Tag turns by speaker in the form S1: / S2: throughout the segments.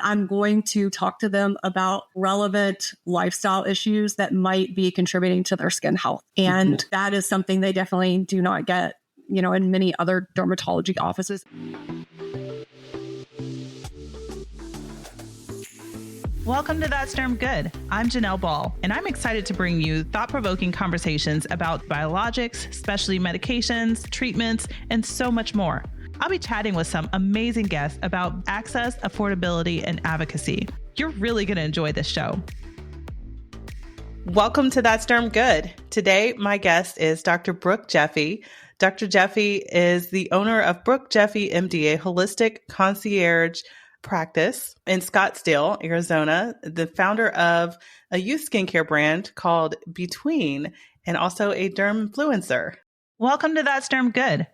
S1: I'm going to talk to them about relevant lifestyle issues that might be contributing to their skin health. And that is something they definitely do not get, in many other dermatology offices.
S2: Welcome to That's Derm Good. I'm Janelle Ball, and I'm excited to bring you thought-provoking conversations about biologics, specialty medications, treatments, and so much more. I'll be chatting with some amazing guests about access, affordability, and advocacy. You're really going to enjoy this show. Welcome to That's Derm Good. Today, my guest is Dr. Brooke Jeffy. Dr. Jeffy is the owner of Brooke Jeffy MD, a holistic concierge practice in Scottsdale, Arizona, the founder of a youth skincare brand called Tween, and also a derm influencer. Welcome to That's Derm Good.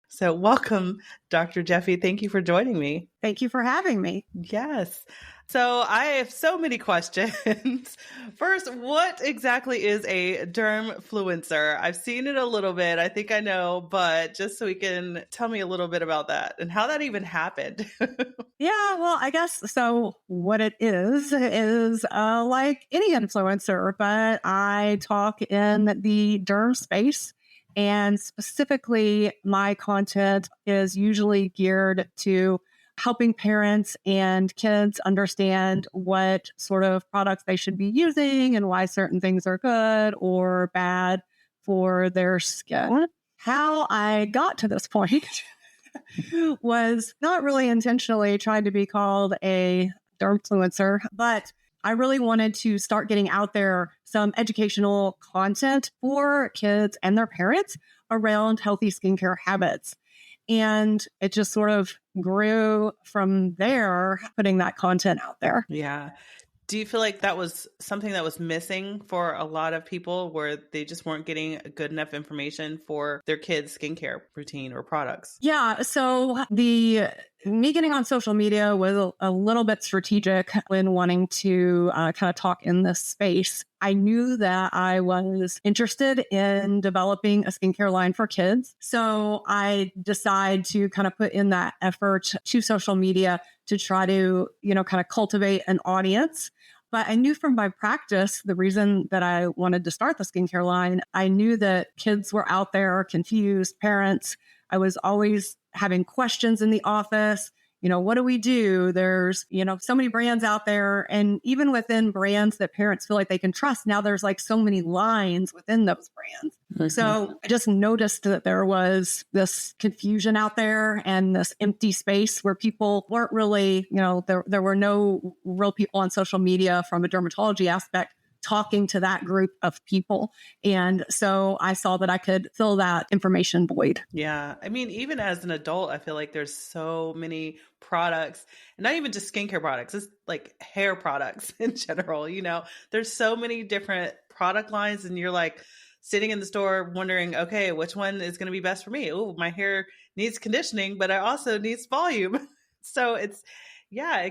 S2: So welcome, Dr. Jeffy. Thank you for joining me.
S1: Thank you for having me.
S2: Yes. So I have so many questions. First, what exactly is a dermfluencer? I've seen it a little bit. I think I know, but just so we can tell me a little bit about that and how that even happened.
S1: Yeah, well, I guess so. What it is like any influencer, but I talk in the derm space. And specifically, my content is usually geared to helping parents and kids understand what sort of products they should be using and why certain things are good or bad for their skin. How I got to this point was not really intentionally trying to be called a dermfluencer, but I really wanted to start getting out there some educational content for kids and their parents around healthy skincare habits. And it just sort of grew from there, putting that content out there.
S2: Yeah. Do you feel like that was something that was missing for a lot of people where they just weren't getting good enough information for their kids' skincare routine or products?
S1: Yeah. So me getting on social media was a little bit strategic when wanting to kind of talk in this space. I knew that I was interested in developing a skincare line for kids. So I decided to kind of put in that effort to social media to try to, kind of cultivate an audience. But I knew from my practice, the reason that I wanted to start the skincare line, I knew that kids were out there, confused parents. I was always having questions in the office. What do we do? There's, so many brands out there. And even within brands that parents feel like they can trust, now there's like so many lines within those brands. Mm-hmm. So I just noticed that there was this confusion out there and this empty space where people weren't really, there were no real people on social media from a dermatology aspect talking to that group of people. And so I saw that I could fill that information void.
S2: Yeah. I mean, even as an adult, I feel like there's so many products, and not even just skincare products, it's like hair products in general. There's so many different product lines, and you're like sitting in the store wondering, okay, which one is going to be best for me? Oh, my hair needs conditioning, but I also needs volume. So it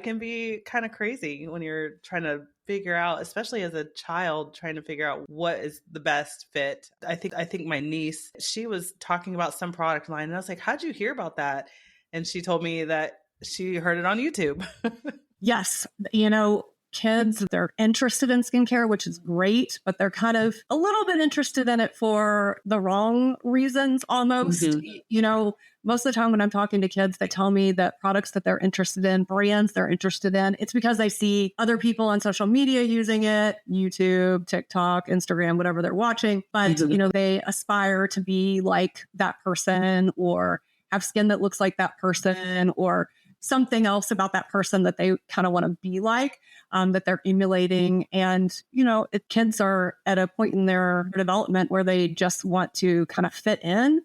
S2: can be kind of crazy when you're trying to figure out, especially as a child, trying to figure out what is the best fit. I think my niece, she was talking about some product line, and I was like, how'd you hear about that? And she told me that she heard it on YouTube.
S1: Yes. Kids, they're interested in skincare, which is great, but they're kind of a little bit interested in it for the wrong reasons almost. Mm-hmm. Most of the time when I'm talking to kids, they tell me that products that they're interested in, brands they're interested in, it's because they see other people on social media using it, YouTube, TikTok, Instagram, whatever they're watching. But, mm-hmm. They aspire to be like that person or have skin that looks like that person or something else about that person that they kind of want to be like, that they're emulating. And, kids are at a point in their development where they just want to kind of fit in.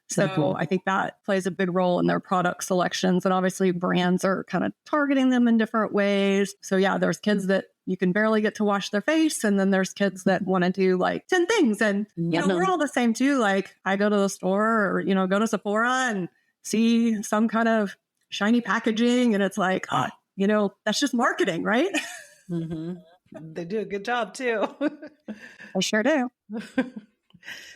S1: So I think that plays a big role in their product selections. And obviously brands are kind of targeting them in different ways. So yeah, there's kids that you can barely get to wash their face. And then there's kids that want to do like 10 things. And, we're all the same too. Like I go to the store or, go to Sephora and see some kind of shiny packaging. And it's like, that's just marketing, right?
S2: Mm-hmm. They do a good job too.
S1: I sure do.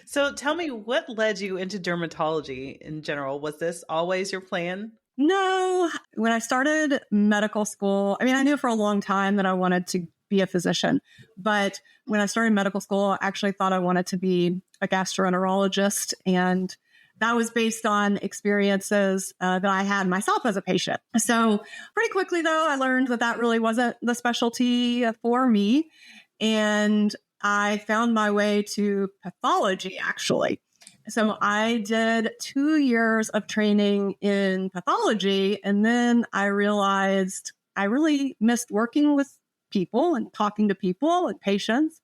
S2: So tell me, what led you into dermatology in general? Was this always your plan?
S1: No, when I started medical school, I mean, I knew for a long time that I wanted to be a physician, but when I started medical school, I actually thought I wanted to be a gastroenterologist. And that was based on experiences that I had myself as a patient. So pretty quickly, though, I learned that that really wasn't the specialty for me. And I found my way to pathology, actually. So I did 2 years of training in pathology. And then I realized I really missed working with people and talking to people and patients.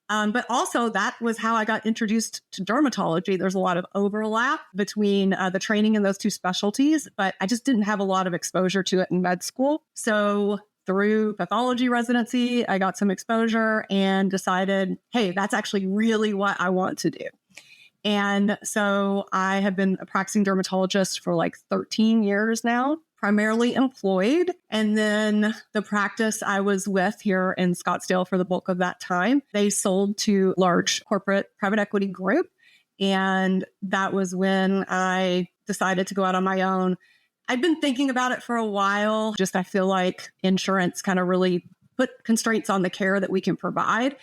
S1: But also, that was how I got introduced to dermatology. There's a lot of overlap between the training in those two specialties, but I just didn't have a lot of exposure to it in med school. So through pathology residency, I got some exposure and decided, hey, that's actually really what I want to do. And so I have been a practicing dermatologist for like 13 years now, primarily employed. And then the practice I was with here in Scottsdale for the bulk of that time, they sold to large corporate private equity group. And that was when I decided to go out on my own. I've been thinking about it for a while. Just I feel like insurance kind of really put constraints on the care that we can provide.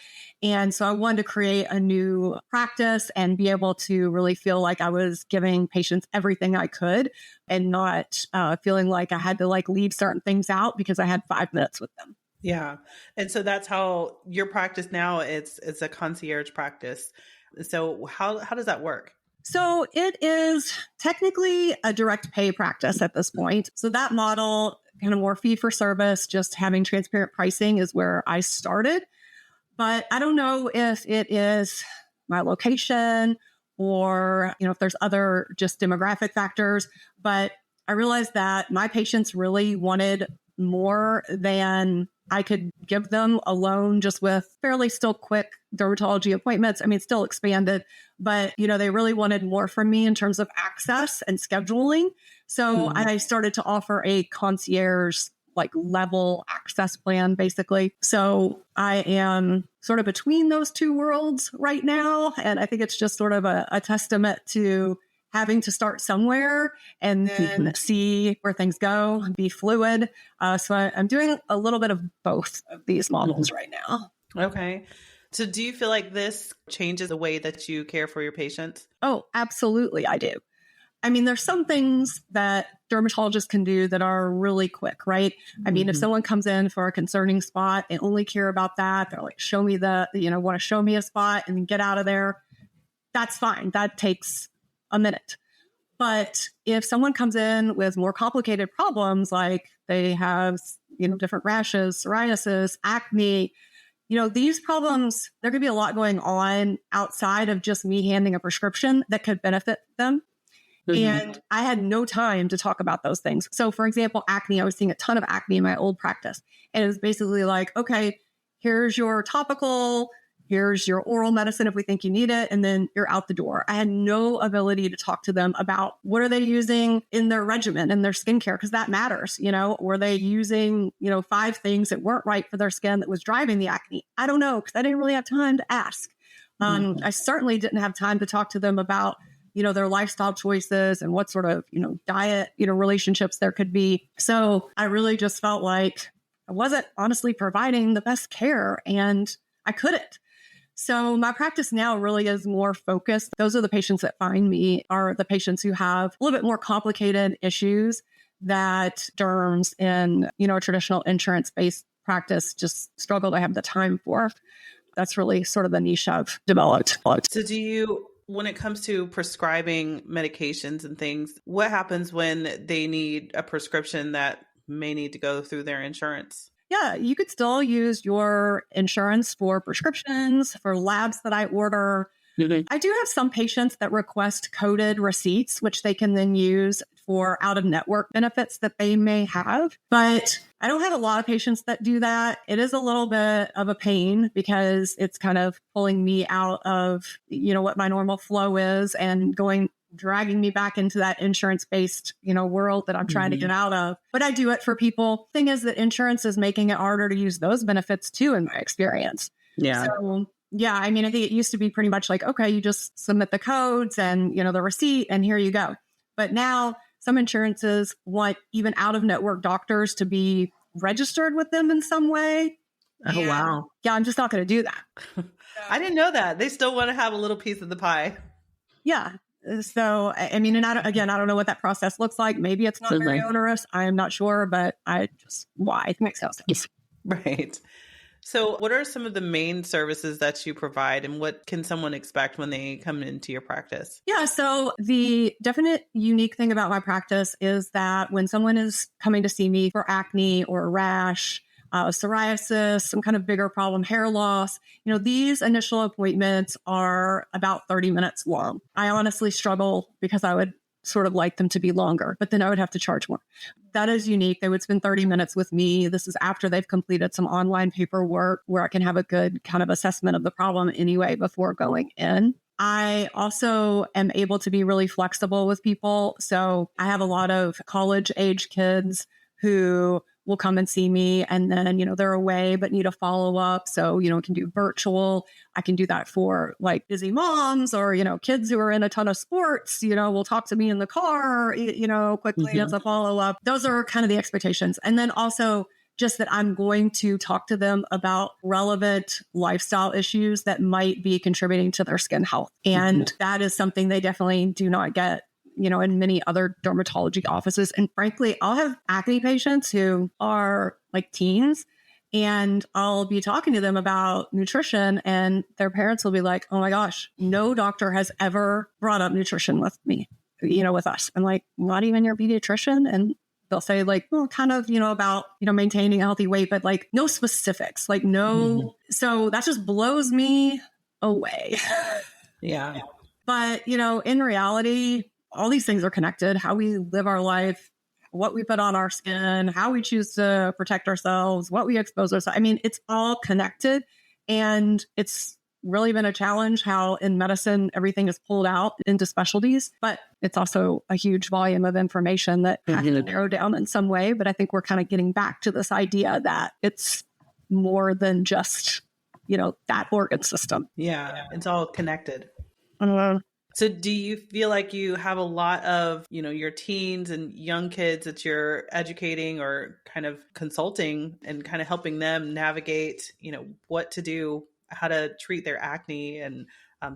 S1: And so I wanted to create a new practice and be able to really feel like I was giving patients everything I could and not feeling like I had to like leave certain things out because I had 5 minutes with them.
S2: Yeah. And so that's how your practice now, it's a concierge practice. So how does that work?
S1: So it is technically a direct pay practice at this point. So that model, kind of more fee for service, just having transparent pricing is where I started. But I don't know if it is my location or, if there's other just demographic factors. But I realized that my patients really wanted more than I could give them alone, just with fairly still quick dermatology appointments. I mean, still expanded, but, they really wanted more from me in terms of access and scheduling. So I started to offer a concierge like level access plan, basically. So I am sort of between those two worlds right now. And I think it's just sort of a testament to having to start somewhere and then see where things go, be fluid. So I'm doing a little bit of both of these models right now.
S2: Okay. So do you feel like this changes the way that you care for your patients?
S1: Oh, absolutely, I do. I mean, there's some things that dermatologists can do that are really quick, right? I mean, if someone comes in for a concerning spot, they only care about that. They're like, show me want to show me a spot and get out of there. That's fine. That takes a minute. But if someone comes in with more complicated problems, like they have, different rashes, psoriasis, acne, these problems, there could be a lot going on outside of just me handing a prescription that could benefit them. And I had no time to talk about those things. So for example, acne, I was seeing a ton of acne in my old practice. And it was basically like, okay, here's your topical, here's your oral medicine if we think you need it, and then you're out the door. I had no ability to talk to them about what are they using in their regimen and their skincare, because that matters. Were they using, 5 things that weren't right for their skin that was driving the acne? I don't know, because I didn't really have time to ask. I certainly didn't have time to talk to them about their lifestyle choices and what sort of, diet, relationships there could be. So I really just felt like I wasn't honestly providing the best care and I couldn't. So my practice now really is more focused. Those are the patients that find me are the patients who have a little bit more complicated issues that derms in, a traditional insurance-based practice just struggle to have the time for. That's really sort of the niche I've developed.
S2: So when it comes to prescribing medications and things, what happens when they need a prescription that may need to go through their insurance?
S1: Yeah, you could still use your insurance for prescriptions, for labs that I order. I do have some patients that request coded receipts, which they can then use for out-of-network benefits that they may have. But I don't have a lot of patients that do that. It is a little bit of a pain because it's kind of pulling me out of, what my normal flow is and dragging me back into that insurance-based, world that I'm trying to get out of. But I do it for people. Thing is that insurance is making it harder to use those benefits too, in my experience.
S2: Yeah.
S1: So yeah, I mean, I think it used to be pretty much like, okay, you just submit the codes and, the receipt and here you go. But now some insurances want even out-of-network doctors to be registered with them in some way.
S3: Oh, wow.
S1: Yeah, I'm just not going to do that.
S2: I didn't know that. They still want to have a little piece of the pie.
S1: Yeah. So, I mean, and I don't know what that process looks like. Maybe it's not very onerous. I am not sure, but why? It makes no sense.
S2: Right. So what are some of the main services that you provide, and what can someone expect when they come into your practice?
S1: Yeah. So the definite unique thing about my practice is that when someone is coming to see me for acne or a rash, psoriasis, some kind of bigger problem, hair loss, these initial appointments are about 30 minutes long. I honestly struggle because I would sort of like them to be longer, but then I would have to charge more. That is unique. They would spend 30 minutes with me. This is after they've completed some online paperwork where I can have a good kind of assessment of the problem anyway before going in. I also am able to be really flexible with people. So I have a lot of college age kids who will come and see me, and then, they're away but need a follow-up. So, we can do virtual. I can do that for like busy moms or, kids who are in a ton of sports, will talk to me in the car, quickly as a follow-up. Those are kind of the expectations. And then also just that I'm going to talk to them about relevant lifestyle issues that might be contributing to their skin health. And that is something they definitely do not get in many other dermatology offices. And frankly, I'll have acne patients who are like teens, and I'll be talking to them about nutrition, and their parents will be like, oh my gosh, no doctor has ever brought up nutrition with me, with us. I'm like, not even your pediatrician? And they'll say like, well, kind of, about, maintaining a healthy weight, but like no specifics, like no. So that just blows me away.
S2: Yeah.
S1: But, in reality, all these things are connected. How we live our life, what we put on our skin, how we choose to protect ourselves, what we expose ourselves. I mean, it's all connected. And it's really been a challenge how in medicine, everything is pulled out into specialties. But it's also a huge volume of information that has to narrow down in some way. But I think we're kind of getting back to this idea that it's more than just, that organ system.
S2: Yeah, it's all connected.
S1: Uh,
S2: So do you feel like you have a lot of, your teens and young kids that you're educating or kind of consulting and kind of helping them navigate, what to do, how to treat their acne and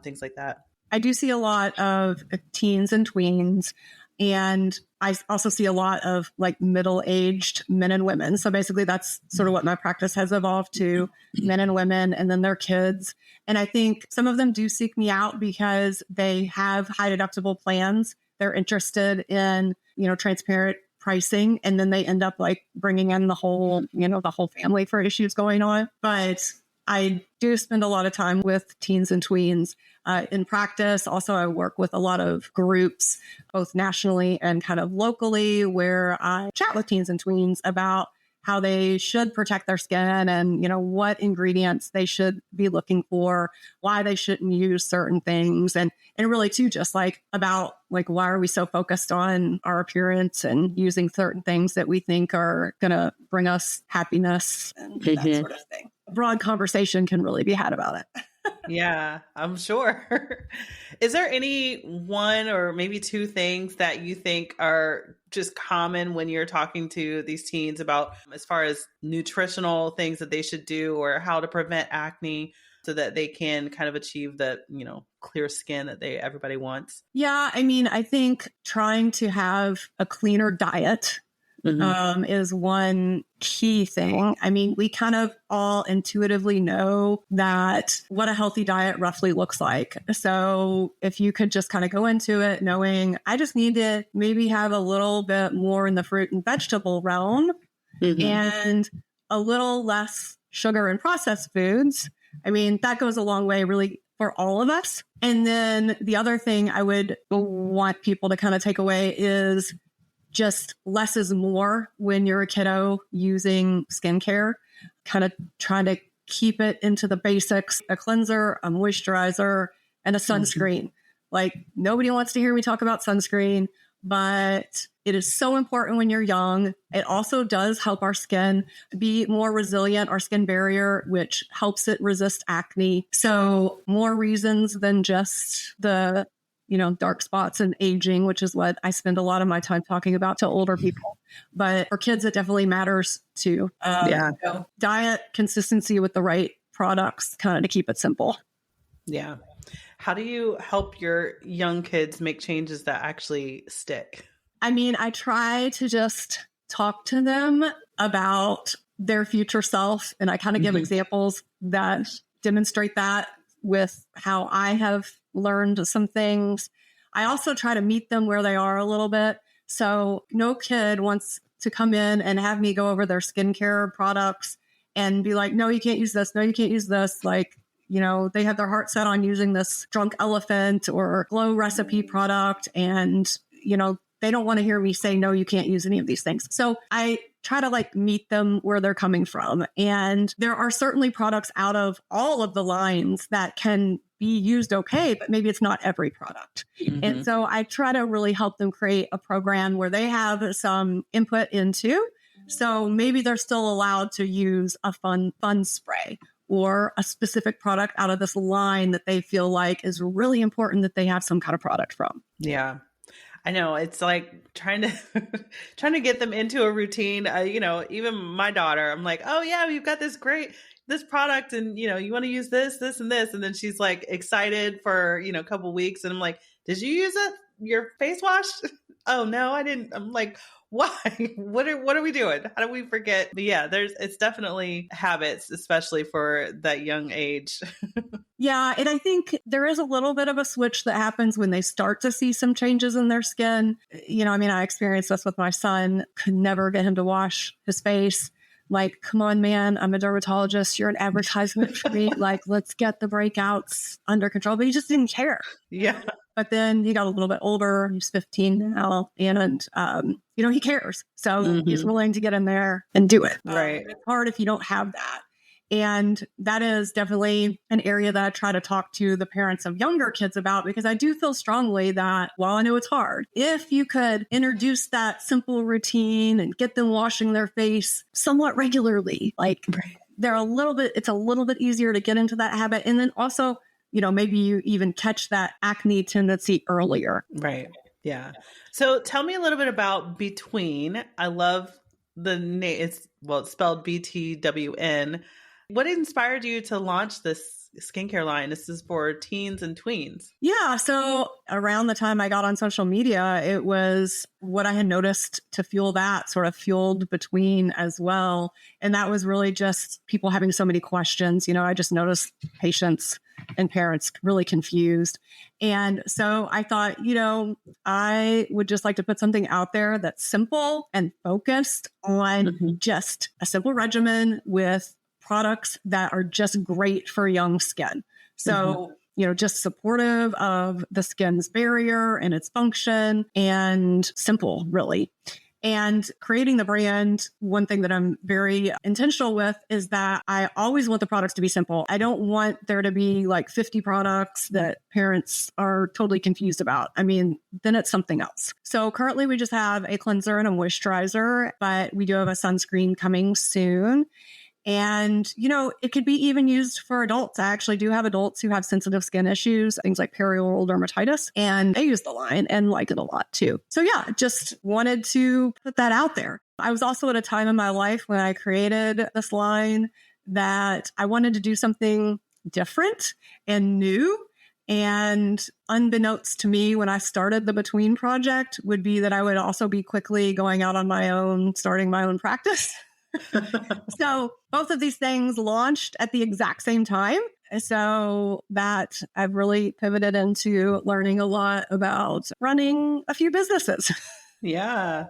S2: things like that?
S1: I do see a lot of teens and tweens, and I also see a lot of like middle-aged men and women. So basically that's sort of what my practice has evolved to, men and women, and then their kids. And I think some of them do seek me out because they have high deductible plans. They're interested in, transparent pricing. And then they end up like bringing in the whole family for issues going on. But I do spend a lot of time with teens and tweens in practice. Also, I work with a lot of groups, both nationally and kind of locally, where I chat with teens and tweens about how they should protect their skin and, what ingredients they should be looking for, why they shouldn't use certain things. And really too, just like about like, why are we so focused on our appearance and using certain things that we think are going to bring us happiness and that sort of thing. Broad conversation can really be had about it.
S2: Yeah, I'm sure. Is there any one or maybe two things that you think are just common when you're talking to these teens about as far as nutritional things that they should do or how to prevent acne so that they can kind of achieve the, clear skin that everybody wants?
S1: Yeah, I mean, I think trying to have a cleaner diet is one key thing. I mean, we kind of all intuitively know that what a healthy diet roughly looks like. So if you could just kind of go into it knowing I just need to maybe have a little bit more in the fruit and vegetable realm and a little less sugar and processed foods. I mean, that goes a long way really for all of us. And then the other thing I would want people to kind of take away is just less is more when you're a kiddo using skincare, kind of trying to keep it into the basics, a cleanser, a moisturizer, and a sunscreen. Like nobody wants to hear me talk about sunscreen, but it is so important when you're young. It also does help our skin be more resilient, our skin barrier, which helps it resist acne. So more reasons than just the dark spots and aging, which is what I spend a lot of my time talking about to older people. But for kids, it definitely matters too. Diet, consistency with the right products, kind of to keep it simple.
S2: Yeah. How do you help your young kids make changes that actually stick?
S1: I mean, I try to just talk to them about their future self, and I kind of give examples that demonstrate that with how I have learned some things. I also try to meet them where they are a little bit. So no kid wants to come in and have me go over their skincare products and be like, no, you can't use this. No, you can't use this. Like, they have their heart set on using this drunk elephant or glow recipe product. And, they don't want to hear me say, no, you can't use any of these things. So I try to meet them where they're coming from. And there are certainly products out of all of the lines that can be used okay, but maybe it's not every product. And so I try to really help them create a program where they have some input into. So maybe they're still allowed to use a fun spray or a specific product out of this line that they feel like is really important that they have some kind of product from.
S2: Yeah. I know it's like trying to get them into a routine. Even my daughter, I'm like, oh yeah, we've got this product and, you want to use this, and this. And then she's like excited for, a couple weeks. And I'm like, did you use your face wash? Oh no, I didn't. I'm like, why? What are we doing? How do we forget? But yeah, it's definitely habits, especially for that young age.
S1: Yeah. And I think there is a little bit of a switch that happens when they start to see some changes in their skin. I experienced this with my son, could never get him to wash his face. Like, come on, man, I'm a dermatologist. You're an advertisement for me. Like, let's get the breakouts under control. But he just didn't care.
S2: Yeah.
S1: But then he got a little bit older. He's 15 now. And, he cares. So he's willing to get in there and do it.
S2: Right.
S1: It's hard if you don't have that. And that is definitely an area that I try to talk to the parents of younger kids about, because I do feel strongly that while I know it's hard, if you could introduce that simple routine and get them washing their face somewhat regularly, it's a little bit easier to get into that habit. And then also, maybe you even catch that acne tendency earlier.
S2: Right. Yeah. So tell me a little bit about Between. I love the name. It's spelled BTWN. What inspired you to launch this skincare line? This is for teens and tweens.
S1: Yeah. So around the time I got on social media, it was what I had noticed to fuel that, sort of fueled Between as well. And that was really just people having so many questions. I just noticed patients and parents really confused. And so I thought, I would just like to put something out there that's simple and focused on just a simple regimen with products that are just great for young skin. So, just supportive of the skin's barrier and its function, and simple, really. And creating the brand, one thing that I'm very intentional with is that I always want the products to be simple. I don't want there to be 50 products that parents are totally confused about. Then it's something else. So currently we just have a cleanser and a moisturizer, but we do have a sunscreen coming soon. And, it could be even used for adults. I actually do have adults who have sensitive skin issues, things like perioral dermatitis, and they use the line and like it a lot too. So yeah, just wanted to put that out there. I was also at a time in my life when I created this line that I wanted to do something different and new. And unbeknownst to me, when I started the Between project, would be that I would also be quickly going out on my own, starting my own practice. So both of these things launched at the exact same time. So that I've really pivoted into learning a lot about running a few businesses.
S2: Yeah.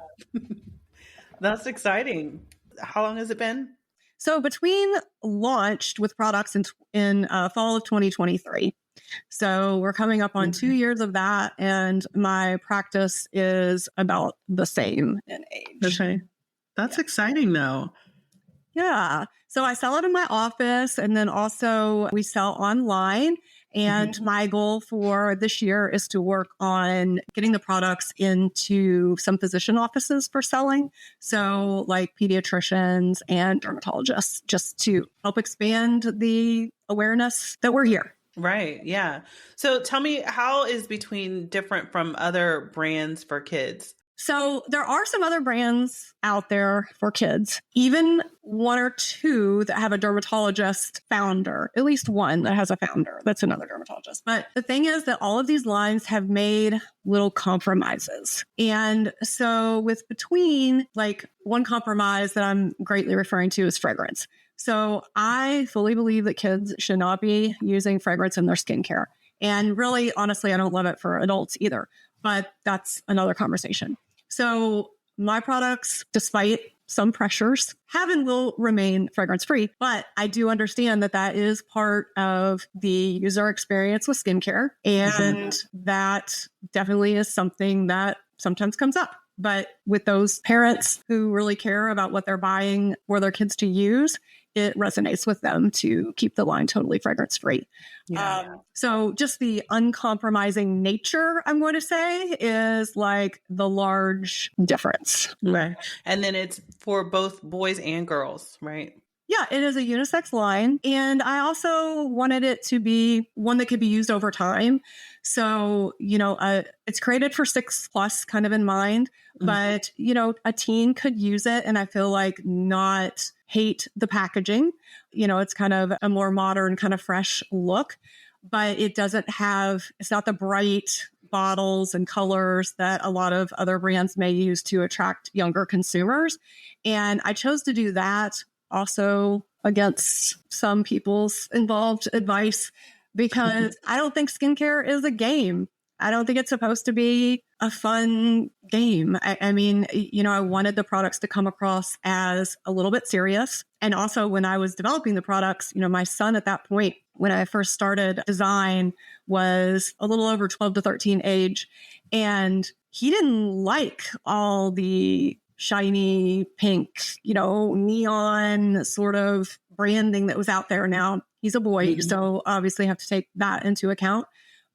S2: That's exciting. How long has it been?
S1: So Between launched with products in fall of 2023. So we're coming up on 2 years of that. And my practice is about the same in age.
S2: Okay. That's exciting though.
S1: Yeah. So I sell it in my office, and then also we sell online. And my goal for this year is to work on getting the products into some physician offices for selling. So like pediatricians and dermatologists, just to help expand the awareness that we're here.
S2: Right. Yeah. So tell me, how is Between different from other brands for kids?
S1: So there are some other brands out there for kids, even one or two that have a dermatologist founder, at least one that has a founder that's another dermatologist. But the thing is that all of these lines have made little compromises. And so with Between, like one compromise that I'm greatly referring to is fragrance. So I fully believe that kids should not be using fragrance in their skincare. And really, honestly, I don't love it for adults either, but that's another conversation. So my products, despite some pressures, have and will remain fragrance free. But I do understand that that is part of the user experience with skincare. And that definitely is something that sometimes comes up. But with those parents who really care about what they're buying for their kids to use, it resonates with them to keep the line totally fragrance free.
S2: Yeah.
S1: So just the uncompromising nature, I'm going to say, is like the large difference.
S2: Right. And then it's for both boys and girls, right?
S1: Yeah, it is a unisex line. And I also wanted it to be one that could be used over time. So, it's created for 6+ kind of in mind, but, a teen could use it and I feel like not hate the packaging. It's kind of a more modern, kind of fresh look, but it's not the bright bottles and colors that a lot of other brands may use to attract younger consumers. And I chose to do that also against some people's involved advice because I don't think skincare is a game. I don't think it's supposed to be a fun game. I mean, I wanted the products to come across as a little bit serious. And also when I was developing the products, my son at that point, when I first started design, was a little over 12 to 13 age. And he didn't like all the shiny pink, neon sort of branding that was out there. Now he's a boy, so obviously have to take that into account.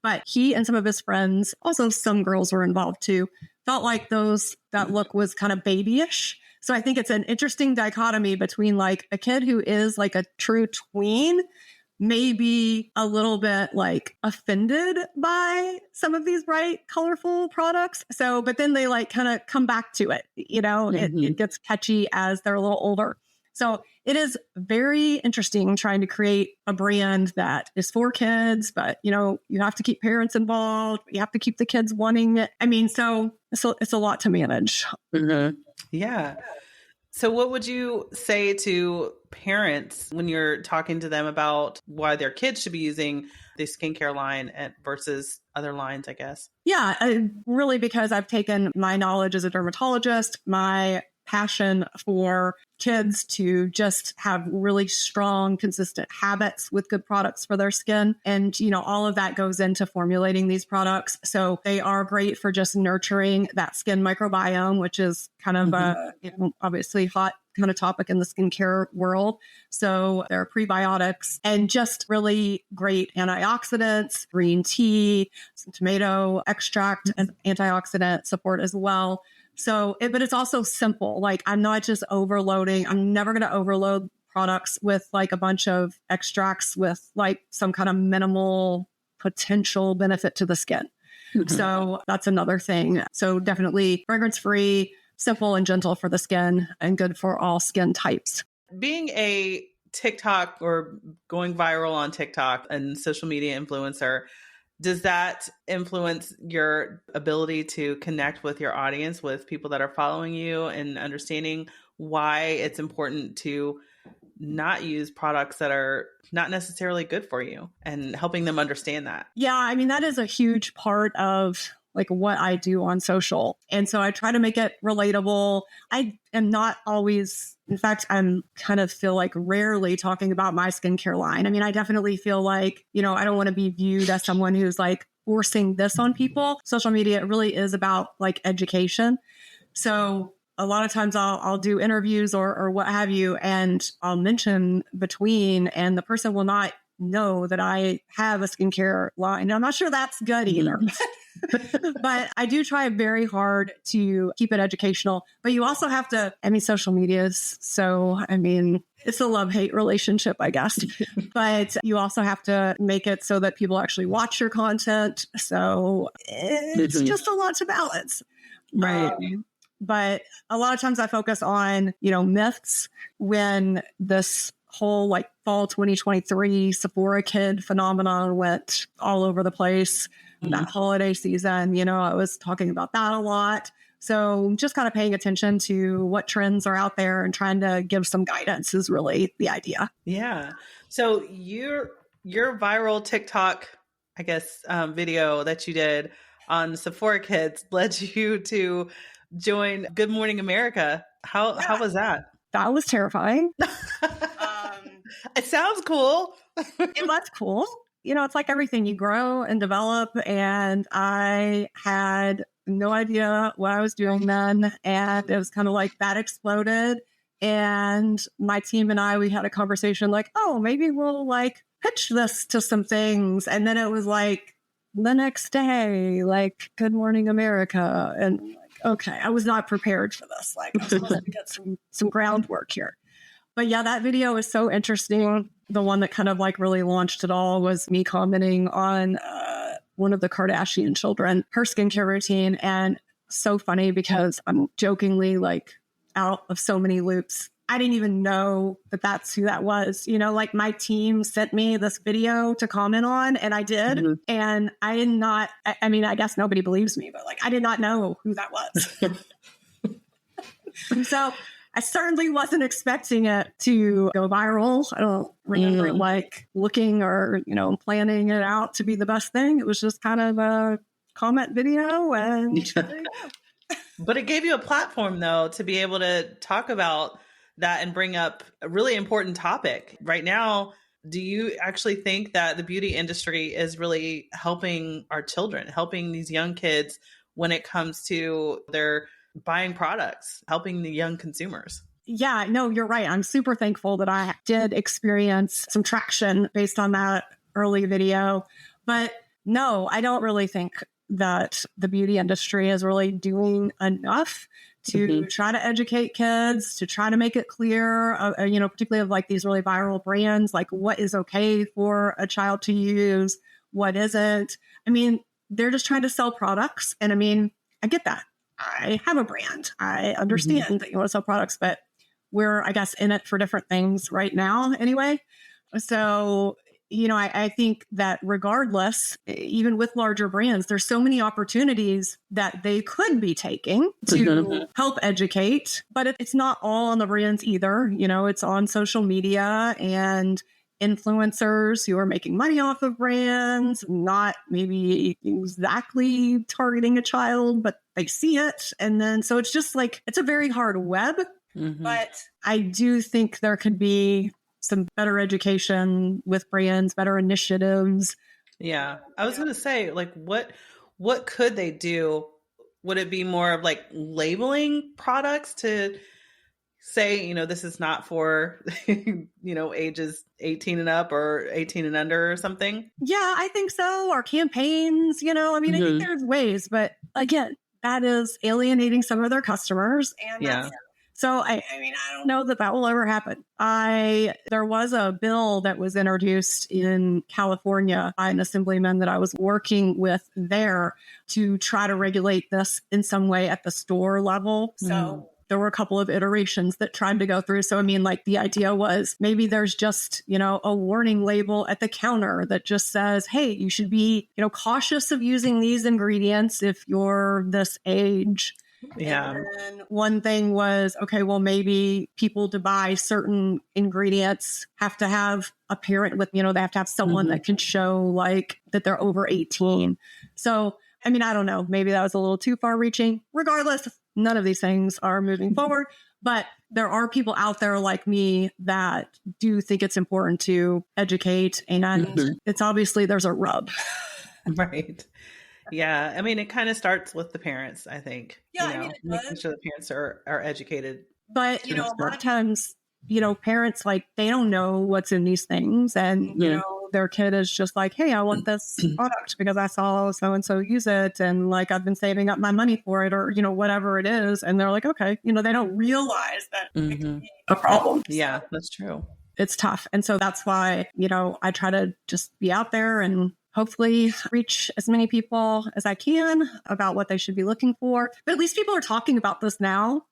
S1: But he and some of his friends, also some girls were involved too, felt like that look was kind of babyish. So I think it's an interesting dichotomy between like a kid who is like a true tween, maybe a little bit like offended by some of these bright, colorful products. So, but then they like kind of come back to it, it gets catchy as they're a little older. So it is very interesting trying to create a brand that is for kids, but you have to keep parents involved. You have to keep the kids wanting it. I mean, so it's a lot to manage.
S2: Yeah. So what would you say to parents when you're talking to them about why their kids should be using the skincare line versus other lines, I guess?
S1: Yeah, really, because I've taken my knowledge as a dermatologist, my passion for kids to just have really strong, consistent habits with good products for their skin. And, all of that goes into formulating these products. So they are great for just nurturing that skin microbiome, which is kind of obviously hot kind of topic in the skincare world. So there are prebiotics and just really great antioxidants, green tea, some tomato extract as antioxidant support as well. So, but it's also simple. Like I'm not just overloading. I'm never going to overload products with like a bunch of extracts with like some kind of minimal potential benefit to the skin. So that's another thing. So definitely fragrance free, simple and gentle for the skin and good for all skin types.
S2: Being a TikTok or going viral on TikTok and social media influencer, does that influence your ability to connect with your audience, with people that are following you and understanding why it's important to not use products that are not necessarily good for you and helping them understand that?
S1: Yeah, I mean, that is a huge part of like what I do on social. And so I try to make it relatable. I am not always, in fact, I'm kind of feel like rarely talking about my skincare line. I mean, I definitely feel like, I don't want to be viewed as someone who's like forcing this on people. Social media really is about like education. So a lot of times I'll do interviews or what have you, and I'll mention Between, and the person will not know that I have a skincare line. I'm not sure that's good either. But I do try very hard to keep it educational. But you also have to, social media is so, it's a love-hate relationship, I guess. But you also have to make it so that people actually watch your content. So it's just a lot to balance.
S3: Right.
S1: But a lot of times I focus on, myths when this whole like fall 2023 Sephora kid phenomenon went all over the place. That holiday season, I was talking about that a lot. So just kind of paying attention to what trends are out there and trying to give some guidance is really the idea.
S2: Yeah. So your viral TikTok, I guess, video that you did on Sephora kids led you to join Good Morning America. How was that?
S1: That was terrifying.
S2: It sounds cool.
S1: It was cool. It's like everything, you grow and develop, and I had no idea what I was doing then. And it was kind of like that exploded. And my team and we had a conversation like, oh, maybe we'll like pitch this to some things. And then it was like the next day, like Good Morning America. And like, okay, I was not prepared for this. Like I was supposed to get some groundwork here. But yeah, that video is so interesting. The one that kind of like really launched it all was me commenting on one of the Kardashian children, her skincare routine. And so funny because I'm jokingly like out of so many loops. I didn't even know that that's who that was. Like my team sent me this video to comment on, and I did. Mm-hmm. And I did not, I guess nobody believes me, but like I did not know who that was. So I certainly wasn't expecting it to go viral. I don't remember like looking or, planning it out to be the best thing. It was just kind of a comment video. And
S2: But it gave you a platform, though, to be able to talk about that and bring up a really important topic. Right now, do you actually think that the beauty industry is really helping our children, helping these young kids when it comes to their buying products, helping the young consumers?
S1: Yeah, no, you're right. I'm super thankful that I did experience some traction based on that early video. But no, I don't really think that the beauty industry is really doing enough to try to educate kids, to try to make it clear, particularly of like these really viral brands, like what is okay for a child to use, what isn't. They're just trying to sell products. And I get that. I have a brand. I understand that you want to sell products, but we're, I guess, in it for different things right now anyway. So, I think that regardless, even with larger brands, there's so many opportunities that they could be taking to help educate, but it's not all on the brands either. It's on social media and influencers who are making money off of brands, not maybe exactly targeting a child, but they see it. And then, so it's just like, it's a very hard web, but I do think there could be some better education with brands, better initiatives.
S2: Yeah. I was going to say, like, what could they do? Would it be more of like labeling products to say, this is not for, ages 18 and up or 18 and under or something?
S1: Yeah, I think so. Or campaigns, I think there's ways, but again, that is alienating some of their customers. And so I don't know that will ever happen. There was a bill that was introduced in California by an assemblyman that I was working with there to try to regulate this in some way at the store level. So there were a couple of iterations that tried to go through. So, the idea was maybe there's just, a warning label at the counter that just says, hey, you should be, cautious of using these ingredients if you're this age.
S2: Yeah.
S1: And then one thing was, okay, well, maybe people to buy certain ingredients have to have a parent with, they have to have someone that can show like that they're over 18. So, I don't know, maybe that was a little too far reaching. Regardless, none of these things are moving forward, but there are people out there like me that do think it's important to educate. And it's obviously there's a rub.
S2: Right. Yeah. It kind of starts with the parents, I think.
S1: Yeah.
S2: Making sure the parents are educated.
S1: But, a lot of times, parents, like, they don't know what's in these things. And, their kid is just like, hey, I want this product because I saw so-and-so use it. And like, I've been saving up my money for it, or, whatever it is. And they're like, okay, they don't realize that it can be a problem.
S2: Yeah, that's true.
S1: It's tough. And so that's why, I try to just be out there and hopefully reach as many people as I can about what they should be looking for. But at least people are talking about this now.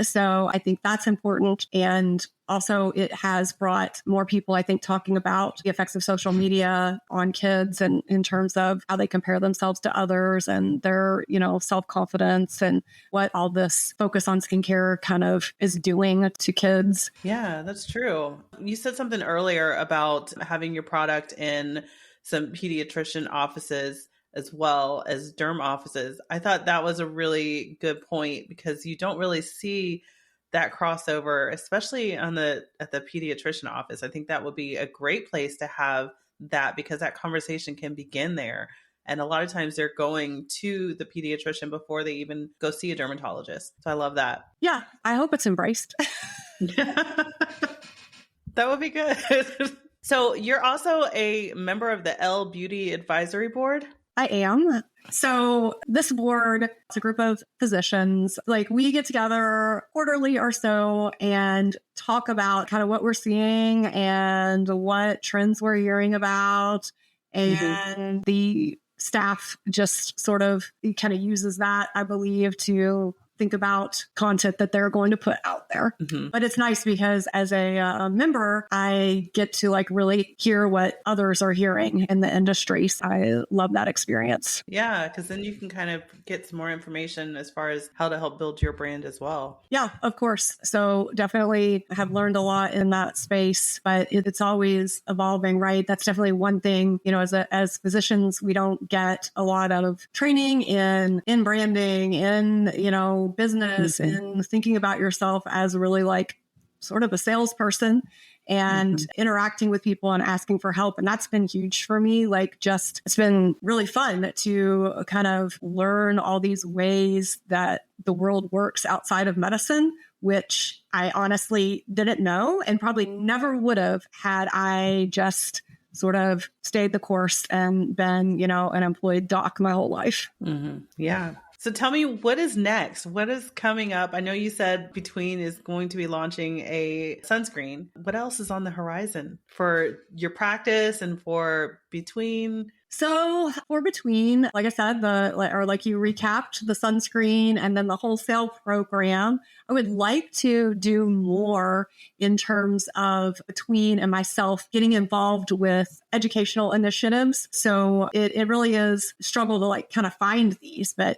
S1: So I think that's important. And also it has brought more people, I think, talking about the effects of social media on kids and in terms of how they compare themselves to others and their, self-confidence and what all this focus on skincare kind of is doing to kids.
S2: Yeah, that's true. You said something earlier about having your product in some pediatrician offices as well as derm offices. I thought that was a really good point because you don't really see that crossover, especially at the pediatrician office. I think that would be a great place to have that because that conversation can begin there. And a lot of times they're going to the pediatrician before they even go see a dermatologist. So I love that.
S1: Yeah, I hope it's embraced.
S2: That would be good. So you're also a member of the L Beauty Advisory Board?
S1: I am. So this board, it's a group of physicians. Like we get together quarterly or so and talk about kind of what we're seeing and what trends we're hearing about. And the staff just sort of kind of uses that, I believe, to think about content that they're going to put out there. But it's nice because as a member, I get to like really hear what others are hearing in the industry. So I love that experience.
S2: Yeah, because then you can kind of get some more information as far as how to help build your brand as well.
S1: Yeah, of course. So definitely have learned a lot in that space, but it's always evolving, right? That's definitely one thing, as physicians, we don't get a lot out of training in branding, in, business and thinking about yourself as really like sort of a salesperson and interacting with people and asking for help. And that's been huge for me. Like it's been really fun to kind of learn all these ways that the world works outside of medicine, which I honestly didn't know and probably never would have had I just sort of stayed the course and been, an employed doc my whole life.
S2: Yeah. So tell me, what is next? What is coming up? I know you said Between is going to be launching a sunscreen. What else is on the horizon for your practice and for Between?
S1: So for Between, like I said, like you recapped the sunscreen and then the wholesale program, I would like to do more in terms of Tween and myself getting involved with educational initiatives. So it really is a struggle to like kind of find these, but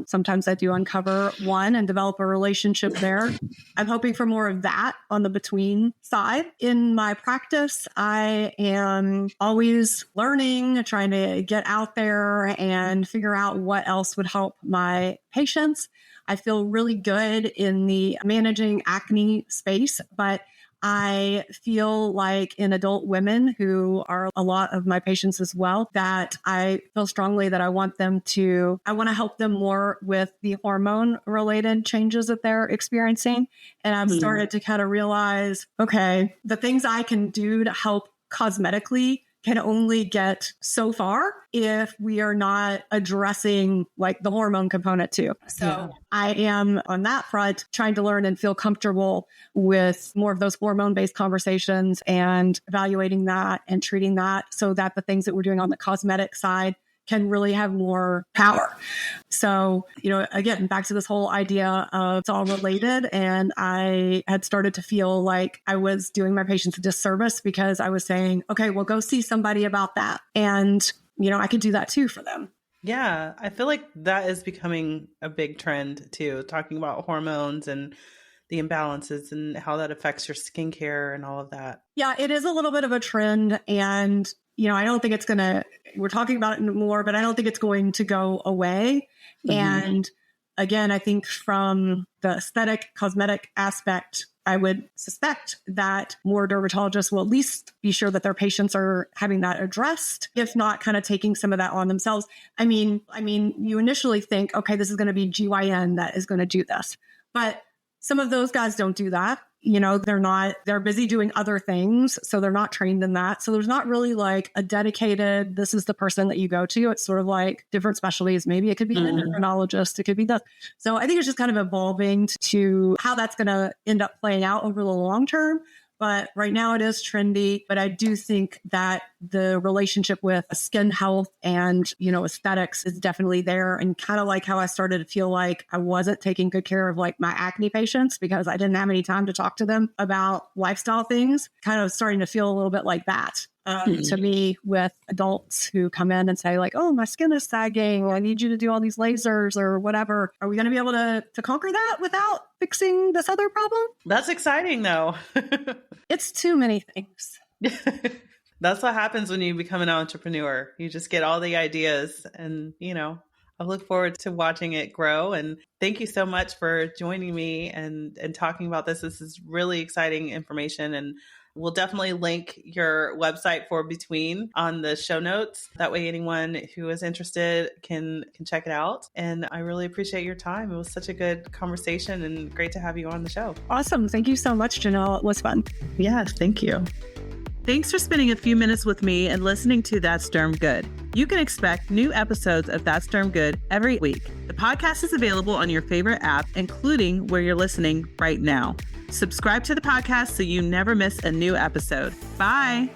S1: sometimes I do uncover one and develop a relationship there. I'm hoping for more of that on the Between side. In my practice, I am always learning, trying to get out there and figure out what else would help my patients. I feel really good in the managing acne space, but I feel like in adult women who are a lot of my patients as well, that I feel strongly that I want to help them more with the hormone related changes that they're experiencing. And I've started to kind of realize, okay, the things I can do to help cosmetically can only get so far if we are not addressing like the hormone component too. So I am on that front trying to learn and feel comfortable with more of those hormone-based conversations and evaluating that and treating that so that the things that we're doing on the cosmetic side can really have more power. So, again, back to this whole idea of it's all related. And I had started to feel like I was doing my patients a disservice because I was saying, okay, well, go see somebody about that. And, I could do that too for them.
S2: Yeah, I feel like that is becoming a big trend too, talking about hormones and the imbalances and how that affects your skincare and all of that.
S1: Yeah, it is a little bit of a trend. And I don't think we're talking about it more, but I don't think it's going to go away. And again, I think from the aesthetic cosmetic aspect, I would suspect that more dermatologists will at least be sure that their patients are having that addressed, if not kind of taking some of that on themselves. I mean, you initially think, okay, this is going to be GYN that is going to do this, but some of those guys don't do that. they're busy doing other things. So they're not trained in that. So there's not really like a dedicated, this is the person that you go to. It's sort of like different specialties. Maybe it could be an endocrinologist. It could be that. So I think it's just kind of evolving to how that's going to end up playing out over the long term. But right now it is trendy. But I do think that the relationship with skin health and, aesthetics is definitely there. And kind of like how I started to feel like I wasn't taking good care of like my acne patients because I didn't have any time to talk to them about lifestyle things, kind of starting to feel a little bit like that. To me, with adults who come in and say like, oh, my skin is sagging, I need you to do all these lasers or whatever. Are we going to be able to conquer that without fixing this other problem?
S2: That's exciting though.
S1: It's too many things.
S2: That's what happens when you become an entrepreneur. You just get all the ideas and, I look forward to watching it grow. And thank you so much for joining me and talking about this. This is really exciting information, and we'll definitely link your website for Between on the show notes. That way anyone who is interested can check it out. And I really appreciate your time. It was such a good conversation and great to have you on the show.
S1: Awesome. Thank you so much, Janelle. It was fun.
S2: Yes, thank you. Thanks for spending a few minutes with me and listening to That's Derm Good. You can expect new episodes of That's Derm Good every week. The podcast is available on your favorite app, including where you're listening right now. Subscribe to the podcast so you never miss a new episode. Bye.